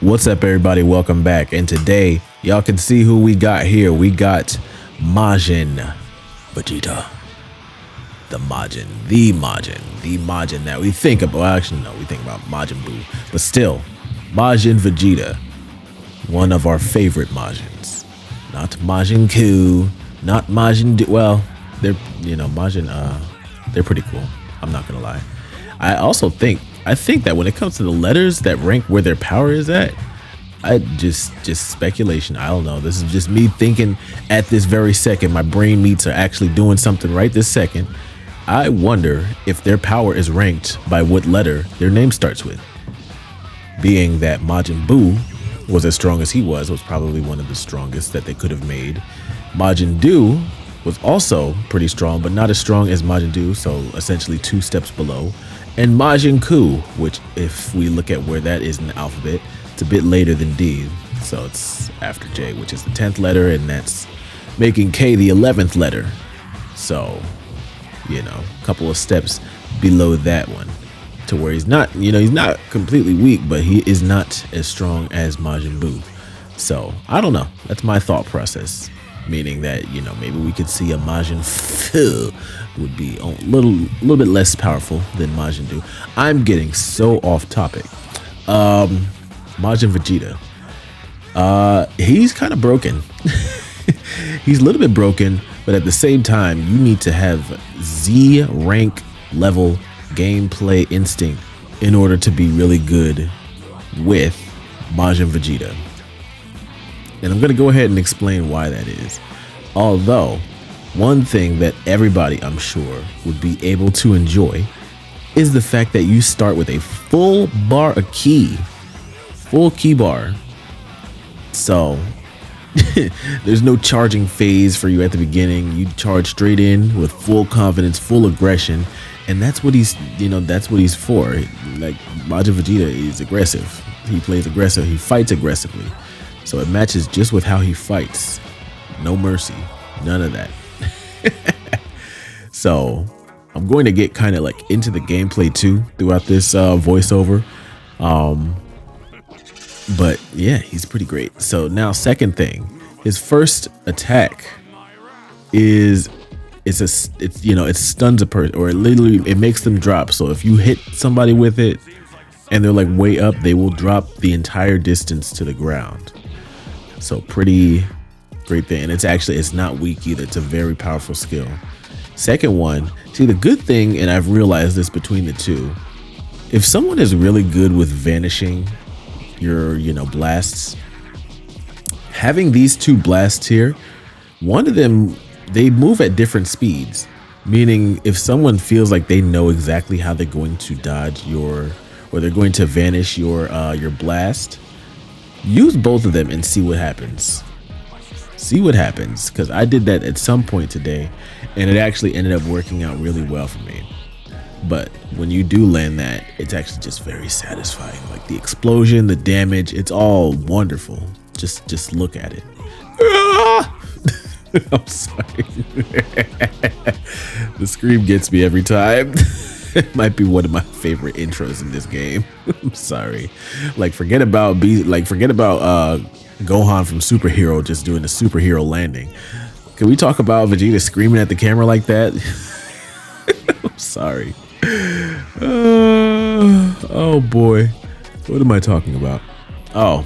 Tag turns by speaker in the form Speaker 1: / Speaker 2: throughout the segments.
Speaker 1: What's up, everybody? Welcome back. And today, y'all can see who we got here. We got Majin Vegeta. The Majin that we think about. Well, actually, no, we think about Majin Buu. But still, Majin Vegeta, one of our favorite Majins. Not Majin Ku, not Majin. Well, they're, Majin, they're pretty cool. I'm not gonna lie. I think that when it comes to the letters that rank where their power is at, I just speculation. I don't know. This is just me thinking at this very second. My brain meats are actually doing something right this second. I wonder if their power is ranked by what letter their name starts with. Being that Majin Buu was as strong as he was probably one of the strongest that they could have made. Majin Du was also pretty strong, but not as strong as Majin Du, so essentially 2 steps below. And Majin Ku, which if we look at where that is in the alphabet, it's a bit later than D, so it's after J, which is the 10th letter, and that's making K the 11th letter. So, a couple of steps below that one, to where he's not, he's not completely weak, but he is not as strong as Majin Buu. So, I don't know. That's my thought process. Meaning that, maybe we could see a Majin Fu would be a little bit less powerful than Majin Du. I'm getting so off topic. Majin Vegeta. He's kind of broken. He's a little bit broken, but at the same time, you need to have Z rank level gameplay instinct in order to be really good with Majin Vegeta. And I'm going to go ahead and explain why that is. Although, one thing that everybody, I'm sure, would be able to enjoy is the fact that you start with a full bar of ki. Full ki bar. So, there's no charging phase for you at the beginning. You charge straight in with full confidence, full aggression. And that's what he's, that's what he's for. Like, Majin Vegeta is aggressive. He plays aggressive. He fights aggressively. So it matches just with how he fights. No mercy. None of that. So I'm going to get kind of like into the gameplay too throughout this voiceover. But yeah, he's pretty great. So now second thing, his first attack is it stuns a person, or it makes them drop. So if you hit somebody with it and they're like way up, they will drop the entire distance to the ground. So pretty great thing. And it's not weak either. It's a very powerful skill. Second one, see, the good thing, and I've realized this between the two, if someone is really good with vanishing your, blasts, having these 2 blasts here, one of them, they move at different speeds. Meaning if someone feels like they know exactly how they're going to dodge or they're going to vanish your blast, use both of them and see what happens. See what happens, because I did that at some point today, and it actually ended up working out really well for me. But when you do land that, it's actually just very satisfying. Like the explosion, the damage, it's all wonderful. Just look at it. I'm sorry. The scream gets me every time. It might be one of my favorite intros in this game. I'm sorry. Forget about Gohan from Superhero just doing the superhero landing. Can we talk about Vegeta screaming at the camera like that? I'm sorry. Oh boy. What am I talking about? Oh,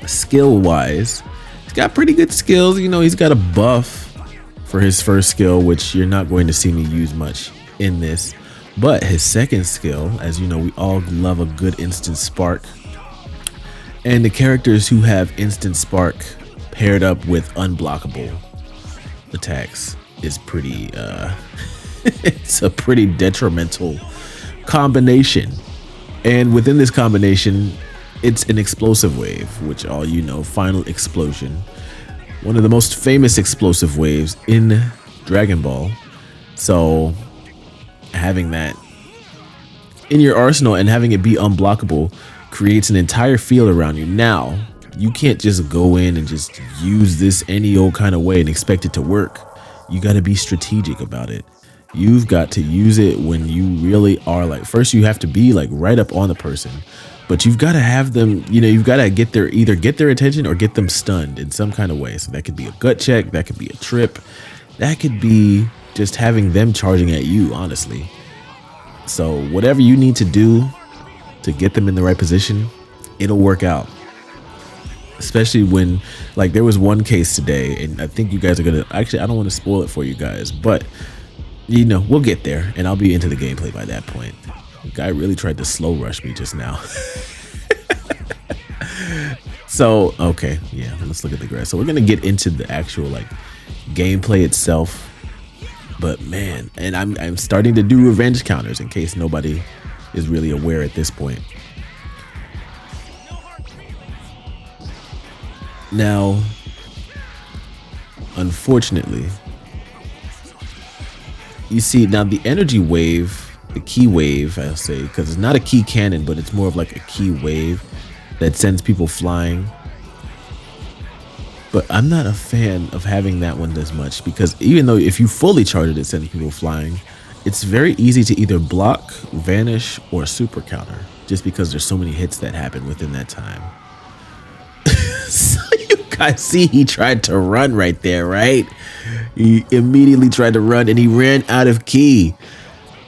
Speaker 1: skill wise, he's got pretty good skills. He's got a buff for his first skill, which you're not going to see me use much in this. But his second skill, as you know, we all love a good instant spark. And the characters who have instant spark paired up with unblockable attacks is pretty, it's a pretty detrimental combination. And within this combination, it's an explosive wave, which all Final Explosion. One of the most famous explosive waves in Dragon Ball. So having that in your arsenal and having it be unblockable creates an entire field around you. Now, you can't just go in and just use this any old kind of way and expect it to work. You got to be strategic about it. You've got to use it when you really are first you have to be right up on the person. But you've got to have them, you've got to either get their attention or get them stunned in some kind of way. So that could be a gut check, that could be a trip, that could be just having them charging at you, honestly. So whatever you need to do to get them in the right position, it'll work out. Especially when, like, there was one case today, and I think you guys are gonna, actually, I don't want to spoil it for you guys, but we'll get there, and I'll be into the gameplay by that point. The guy really tried to slow rush me just now. So, okay, yeah, let's look at the grass. So we're gonna get into the actual gameplay itself. But man, and I'm starting to do revenge counters in case nobody is really aware at this point. Now, unfortunately, you see now the energy wave, the key wave, I'll say, because it's not a key cannon, but it's more of like a key wave that sends people flying. But I'm not a fan of having that one as much, because even though if you fully charge it, it sends people flying, it's very easy to either block, vanish, or super counter, just because there's so many hits that happen within that time. So you guys see he tried to run right there, right? He immediately tried to run and he ran out of key.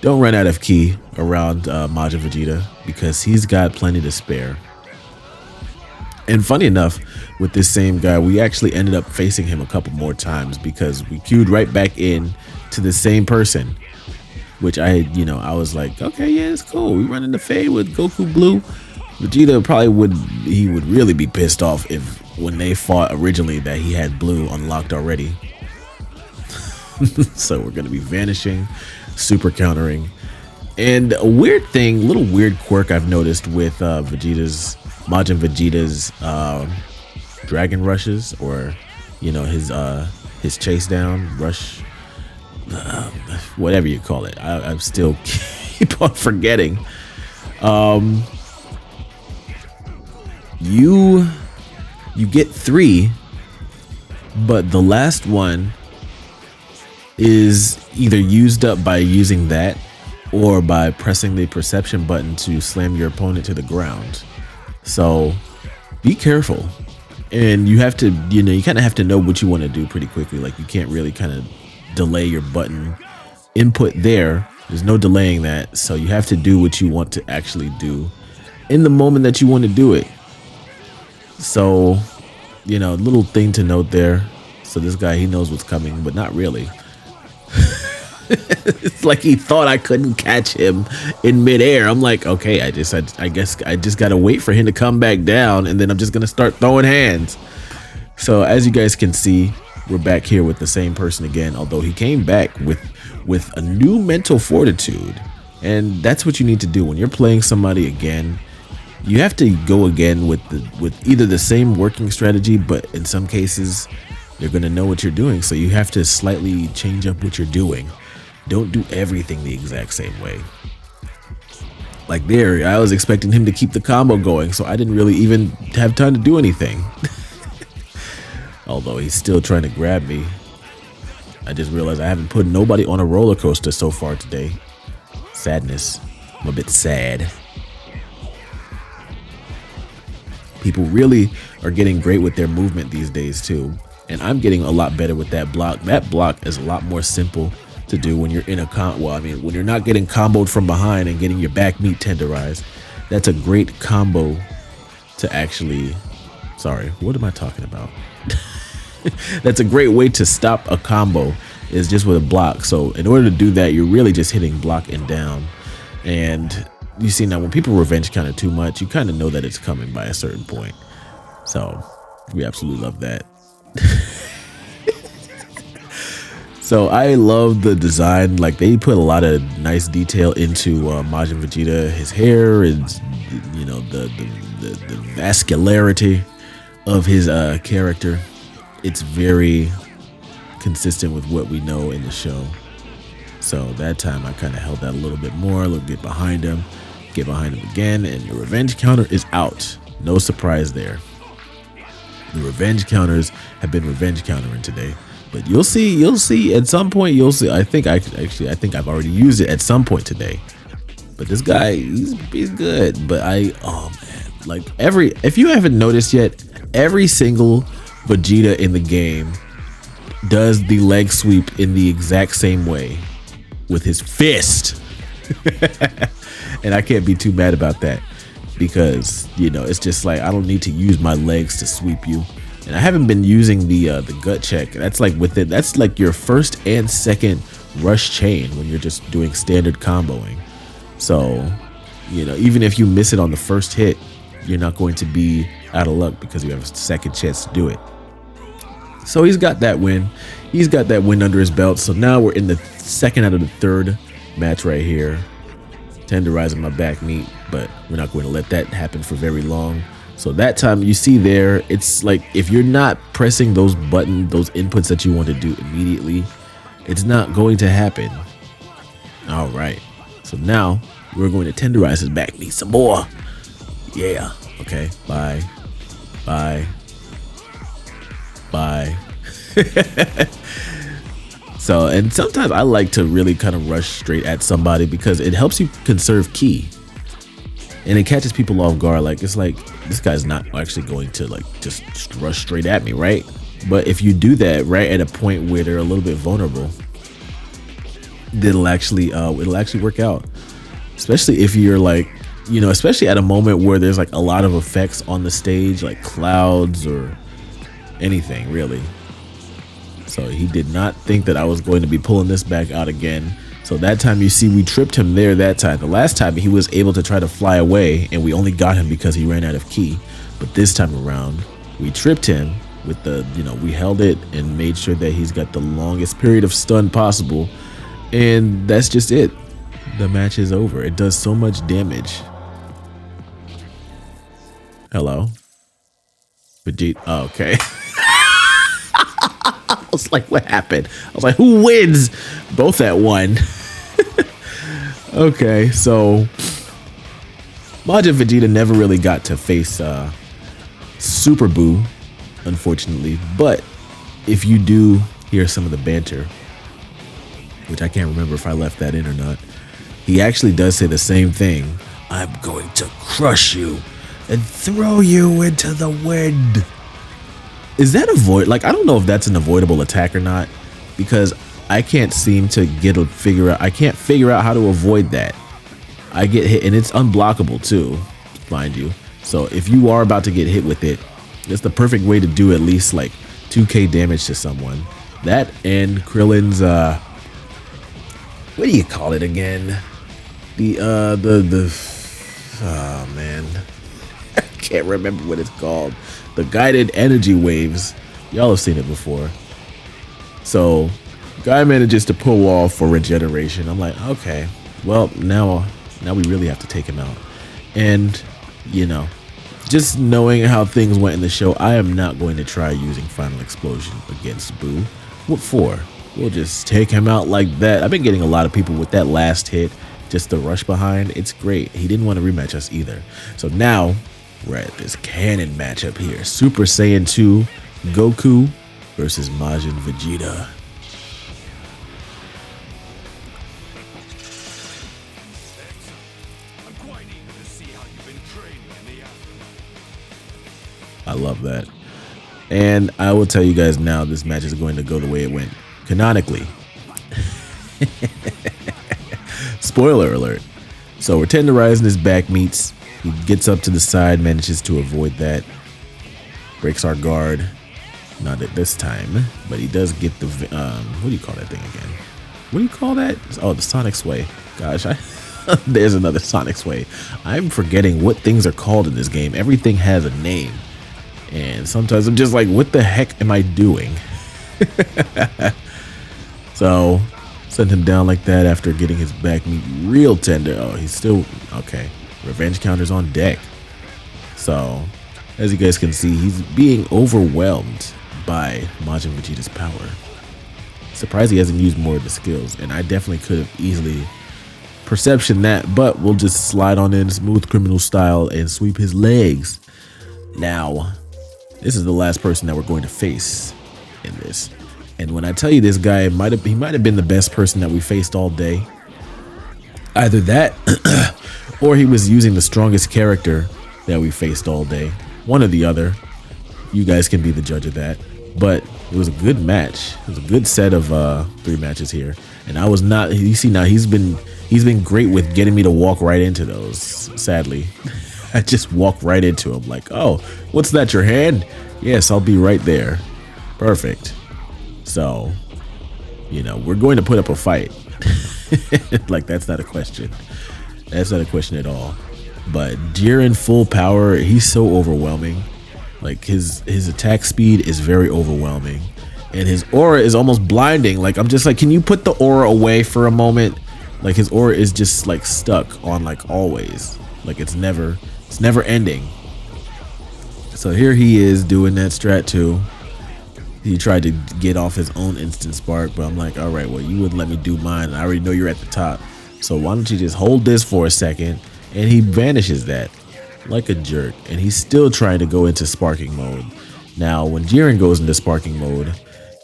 Speaker 1: Don't run out of key around Majin Vegeta, because he's got plenty to spare. And funny enough, with this same guy, we actually ended up facing him a couple more times because we queued right back in to the same person, which I was like, okay, yeah, it's cool. We running the fade with Goku Blue. Vegeta probably would really be pissed off if when they fought originally that he had Blue unlocked already. So we're gonna be vanishing, super countering, and a weird thing, little weird quirk I've noticed with Majin Vegeta's dragon rushes, or his chase down rush, whatever you call it. I'm still keep on forgetting. You get 3, but the last one is either used up by using that or by pressing the perception button to slam your opponent to the ground. So be careful, and you have to, you kind of have to know what you want to do pretty quickly. Like, you can't really kind of delay your button input there. There's no delaying that. So you have to do what you want to actually do in the moment that you want to do it. So, little thing to note there. So this guy, he knows what's coming, but not really. It's like he thought I couldn't catch him in midair. I'm like, okay, I guess I just gotta wait for him to come back down, and then I'm just gonna start throwing hands. So as you guys can see, we're back here with the same person again, although he came back with a new mental fortitude. And that's what you need to do when you're playing somebody again. You have to go again with either the same working strategy, but in some cases they're gonna know what you're doing, so you have to slightly change up what you're doing. Don't do everything the exact same way. Like there, I was expecting him to keep the combo going, so I didn't really even have time to do anything. Although he's still trying to grab me. I just realized I haven't put nobody on a roller coaster so far today. Sadness. I'm a bit sad. People really are getting great with their movement these days too. And I'm getting a lot better with that block. That block is a lot more simple to do when you're in a when you're not getting comboed from behind and getting your back meat tenderized. That's a great combo to actually, sorry, what am I talking about? That's a great way to stop a combo, is just with a block. So in order to do that, you're really just hitting block and down. And you see, now when people revenge counter too much, you kind of know that it's coming by a certain point. So we absolutely love that. So I love the design. Like, they put a lot of nice detail into Majin Vegeta. His hair is, the vascularity of his character. It's very consistent with what we know in the show. So that time I kind of held that a little bit more, get behind him, get behind him again, and your revenge counter is out. No surprise there. The revenge counters have been revenge countering today. But you'll see at some point, you'll see. I think I've already used it at some point today. But this guy, he's good. But oh man, Like if you haven't noticed yet, every single Vegeta in the game does the leg sweep in the exact same way with his fist. And I can't be too mad about that because, you know, it's just like I don't need to use my legs to sweep you. And I haven't been using the gut check. That's like that's like your first and second rush chain when you're just doing standard comboing. So, you know, even if you miss it on the first hit, you're not going to be out of luck because you have a second chance to do it. So he's got that win. He's got that win under his belt. So now we're in the second out of the third match right here. Tenderizing my back meat, but we're not going to let that happen for very long. So that time you see there, it's like if you're not pressing those buttons, those inputs that you want to do immediately, it's not going to happen. All right. So now we're going to tenderize his back meat some more. Yeah. Okay. Bye. Bye. Bye. So, and sometimes I like to really kind of rush straight at somebody because it helps you conserve ki. And it catches people off guard. Like, it's like, this guy's not actually going to like just rush straight at me, right? But if you do that right at a point where they're a little bit vulnerable, it'll actually work out. Especially if you're like, you know, especially at a moment where there's like a lot of effects on the stage, like clouds or anything really. So he did not think that I was going to be pulling this back out again. So that time you see we tripped him there that time. The last time he was able to try to fly away and we only got him because he ran out of ki. But this time around we tripped him with the, you know, we held it and made sure that he's got the longest period of stun possible. And that's just it. The match is over. It does so much damage. Hello? Vegeta. Oh, okay. I was like, what happened? I was like, who wins? Both at one. Okay, so Majin Vegeta never really got to face Super Buu, unfortunately. But if you do hear some of the banter, which I can't remember if I left that in or not, he actually does say the same thing. I'm going to crush you and throw you into the wind. Is that like, I don't know if that's an avoidable attack or not, because I can't seem to I can't figure out how to avoid that. I get hit and it's unblockable too, mind you. So if you are about to get hit with it, it's the perfect way to do at least like 2k damage to someone. That and Krillin's, what do you call it again? Oh man, I can't remember what it's called. The guided energy waves. Y'all have seen it before. So guy manages to pull off for regeneration. I'm like, okay, well, now we really have to take him out. And, you know, just knowing how things went in the show, I am not going to try using Final Explosion against Buu. What for? We'll just take him out like that. I've been getting a lot of people with that last hit, just the rush behind. It's great. He didn't want to rematch us either. So now we're at this canon matchup here. Super Saiyan 2 Goku versus Majin Vegeta. I love that. And I will tell you guys now, this match is going to go the way it went canonically. Spoiler alert. So we're tenderizing his back meats. He gets up to the side, manages to avoid that. Breaks our guard. Not at this time, but he does get the, what do you call that thing again? What do you call that? Oh, the Sonic Sway. Gosh, there's another Sonic Sway. I'm forgetting what things are called in this game. Everything has a name. And sometimes I'm just like, what the heck am I doing? So, sent him down like that after getting his back meat real tender. Oh, he's still, okay. Revenge counter's on deck. So, as you guys can see, he's being overwhelmed by Majin Vegeta's power. Surprised he hasn't used more of the skills, and I definitely could have easily perception that, but we'll just slide on in smooth criminal style and sweep his legs. Now, this is the last person that we're going to face in this. And when I tell you this guy, he might have been the best person that we faced all day. Either that, or he was using the strongest character that we faced all day. One or the other. You guys can be the judge of that. But it was a good match. It was a good set of 3 matches here. And I was not, you see now, he's been great with getting me to walk right into those, sadly. I just walk right into him like, oh, what's that, your hand? Yes, I'll be right there. Perfect. So, you know, we're going to put up a fight. Like, that's not a question. That's not a question at all. But Jiren full power, he's so overwhelming. Like, his attack speed is very overwhelming. And his aura is almost blinding. Like, I'm just like, can you put the aura away for a moment? Like, his aura is just like stuck on like always. Like, it's never ending. So here he is doing that strat too. He tried to get off his own instant spark, but I'm like, all right, well, you wouldn't let me do mine. I already know you're at the top. So why don't you just hold this for a second? And he vanishes that like a jerk. And he's still trying to go into sparking mode. Now, when Jiren goes into sparking mode,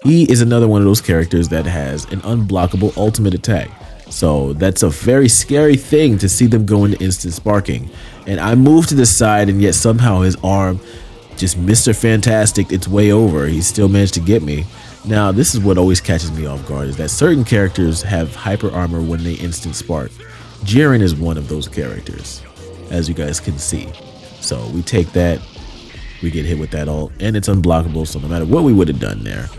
Speaker 1: he is another one of those characters that has an unblockable ultimate attack. So that's a very scary thing to see them go into instant sparking. And I moved to the side, and yet somehow his arm just Mr. Fantastic its way over. He still managed to get me. Now, this is what always catches me off guard, is that certain characters have hyper armor when they instant spark. Jiren is one of those characters, as you guys can see. So we take that, we get hit with that ult, and it's unblockable. So no matter what we would have done there,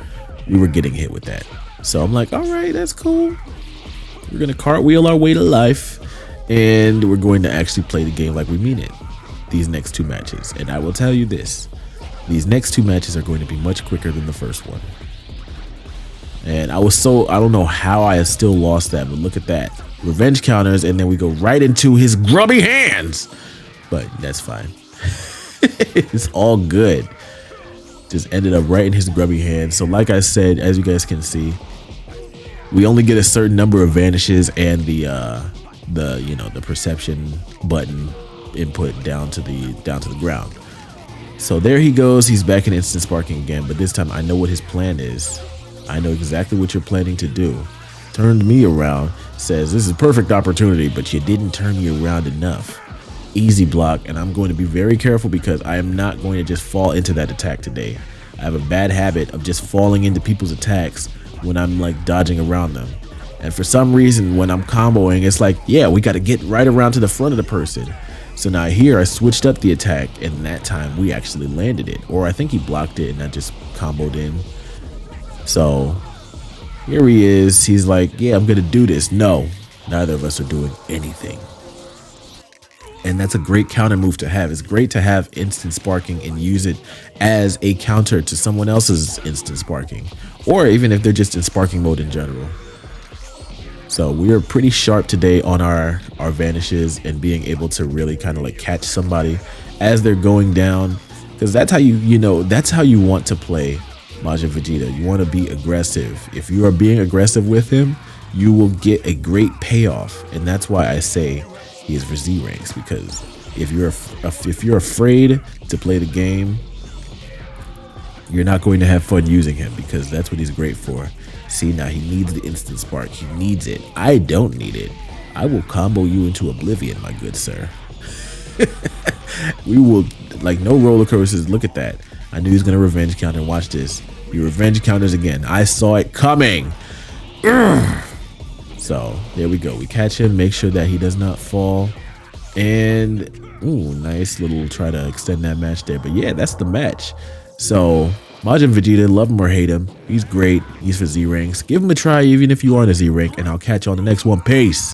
Speaker 1: we were getting hit with that. So I'm like, all right, that's cool. We're going to cartwheel our way to life, and we're going to actually play the game like we mean it. These next 2 matches. And I will tell you this, these next 2 matches are going to be much quicker than the first one. And I don't know how I have still lost that, but look at that. Revenge counters, and then we go right into his grubby hands. But that's fine. It's all good. Just ended up right in his grubby hands. So like I said, as you guys can see, we only get a certain number of vanishes and the perception button input down to the ground. So there he goes. He's back in instant sparking again, but this time I know what his plan is. I know exactly what you're planning to do. Turned me around, says this is a perfect opportunity, but you didn't turn me around enough. Easy block, and I'm going to be very careful because I am not going to just fall into that attack today. I have a bad habit of just falling into people's attacks when I'm like dodging around them. And for some reason, when I'm comboing, it's like, yeah, we got to get right around to the front of the person. So now here I switched up the attack, and that time we actually landed it. Or I think he blocked it and I just comboed in. So here he is. He's like, yeah, I'm going to do this. No, neither of us are doing anything. And that's a great counter move to have. It's great to have instant sparking and use it as a counter to someone else's instant sparking. Or even if they're just in sparking mode in general. So we are pretty sharp today on our vanishes and being able to really kind of like catch somebody as they're going down, because that's how that's how you want to play Majin Vegeta. You want to be aggressive. If you are being aggressive with him, you will get a great payoff, and that's why I say he is for Z ranks, because if you're afraid to play the game, you're not going to have fun using him, because that's what he's great for. See, now he needs the instant spark. He needs it. I don't need it. I will combo you into oblivion, my good sir. We will, like, no roller coasters. Look at that. I knew he was going to revenge counter. Watch this. He revenge counters again. I saw it coming. So there we go. We catch him, make sure that he does not fall. And, ooh, nice little try to extend that match there. But yeah, that's the match. So Majin Vegeta, love him or hate him, he's great. He's for Z ranks. Give him a try even if you aren't a Z rank, and I'll catch you on the next one. Peace.